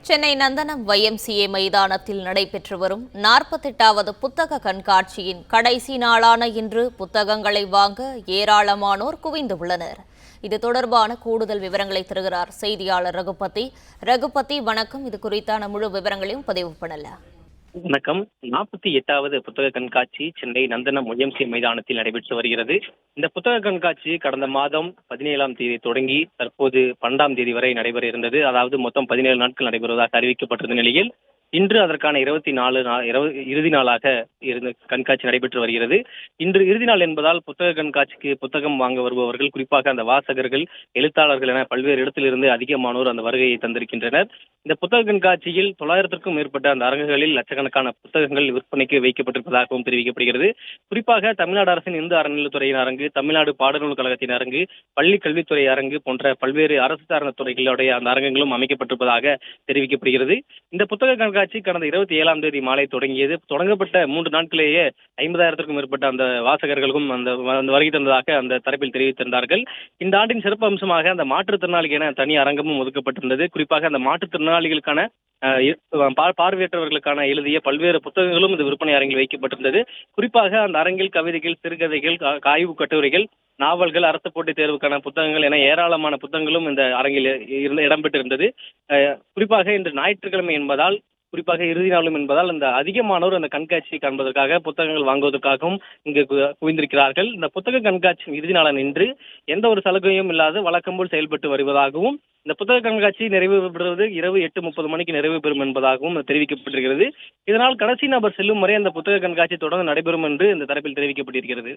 சென்னை நந்தனம் YMCA மைதானத்தில் நடைபெற்று வரும் 48வது புத்தக கண்காட்சியின் கடைசி நாளான இன்று புத்தகங்களை வாங்க ஏராளமானோர் குவிந்துள்ளனர். இது தொடர்பான கூடுதல் விவரங்களை தருகிறார் செய்தியாளர் ரகுபதி. ரகுபதி, வணக்கம். இது குறித்தான முழு விவரங்களையும் பதிவு பண்ணலாம். வணக்கம். 48வது புத்தக கண்காட்சி சென்னை நந்தனம் YMCA மைதானத்தில் நடைபெற்று வருகிறது. இந்த புத்தக கண்காட்சி கடந்த மாதம் 17ஆம் தேதி தொடங்கி தற்போது 12ஆம் தேதி வரை நடைபெற இருந்தது. அதாவது மொத்தம் 17 நாட்கள் நடைபெறுவதாக அறிவிக்கப்பட்டிருந்த நிலையில் இன்று அதற்கான 24 இறுதி நாளாக இருந்து கண்காட்சி நடைபெற்று வருகிறது. இன்று இறுதி நாள் என்பதால் புத்தக கண்காட்சிக்கு புத்தகம் வாங்க வருபவர்கள், குறிப்பாக அந்த வாசகர்கள், எழுத்தாளர்கள் என பல்வேறு இடத்திலிருந்து அதிகமானோர் அந்த வருகையை தந்திருக்கின்றனர். இந்த புத்தக கண்காட்சியில் 900க்கும் மேற்பட்ட அந்த அரங்குகளில் லட்சக்கணக்கான புத்தகங்கள் விற்பனைக்கு வைக்கப்பட்டிருப்பதாகவும் தெரிவிக்கப்படுகிறது. குறிப்பாக தமிழ்நாடு அரசின் இந்து அறநிலையத்துறையின் அரங்கு, தமிழ்நாடு பாடநூல் கழகத்தின் அரங்கு, பள்ளி கல்வித்துறை அரங்கு போன்ற பல்வேறு அரசு சார்ந்த துறைகளுடைய அந்த அரங்கங்களும் அமைக்கப்பட்டிருப்பதாக தெரிவிக்கப்படுகிறது. இந்த புத்தக கண்காட்சி கடந்த 27ஆம் தேதி மாலை தொடங்கியது. தொடங்கப்பட்ட 3 நாட்களிலேயே 50,000க்கும் மேற்பட்ட அந்த வாசகர்களும் அந்த வருகை தந்ததாக அந்த தரப்பில் தெரிவித்திருந்தார்கள். இந்த ஆண்டின் சிறப்பு அம்சமாக அந்த மாற்றுத்திறனாளிகள் என தனி அரங்கமும் ஒதுக்கப்பட்டிருந்தது. குறிப்பாக அந்த மாற்றுத்திறனாளிகளுக்கான பார்வையற்றவர்களுக்கான எழுதிய பல்வேறு புத்தகங்களும் இந்த விற்பனை அரங்கில் வைக்கப்பட்டிருந்தது. குறிப்பாக அந்த அரங்கில் கவிதைகள், சிறுகதைகள், ஆய்வு கட்டுரைகள், நாவல்கள், அரசு போட்டித் தேர்வுக்கான புத்தகங்கள் என ஏராளமான புத்தகங்களும் இந்த அரங்கில் இடம்பெற்றிருந்தது. குறிப்பாக இன்று ஞாயிற்றுக்கிழமை என்பதால், குறிப்பாக இறுதி நாளும் என்பதால் அந்த அதிகமானோர் அந்த கண்காட்சியை காண்பதற்காக, புத்தகங்கள் வாங்குவதற்காகவும் இங்கு குவிந்திருக்கிறார்கள். இந்த புத்தக கண்காட்சி இறுதி நாளான இன்று எந்த ஒரு சலுகையும் இல்லாது வழக்கம் போல் செயல்பட்டு வருவதாகவும், இந்த புத்தக கண்காட்சி நிறைவு பெறுவது இரவு 8:30 மணிக்கு நிறைவு பெறும் என்பதாகவும் தெரிவிக்கப்பட்டிருக்கிறது. இதனால் கடைசி நபர் செல்லும் வரை அந்த புத்தக கண்காட்சி தொடர்ந்து நடைபெறும் என்று இந்த தரப்பில் தெரிவிக்கப்பட்டிருக்கிறது.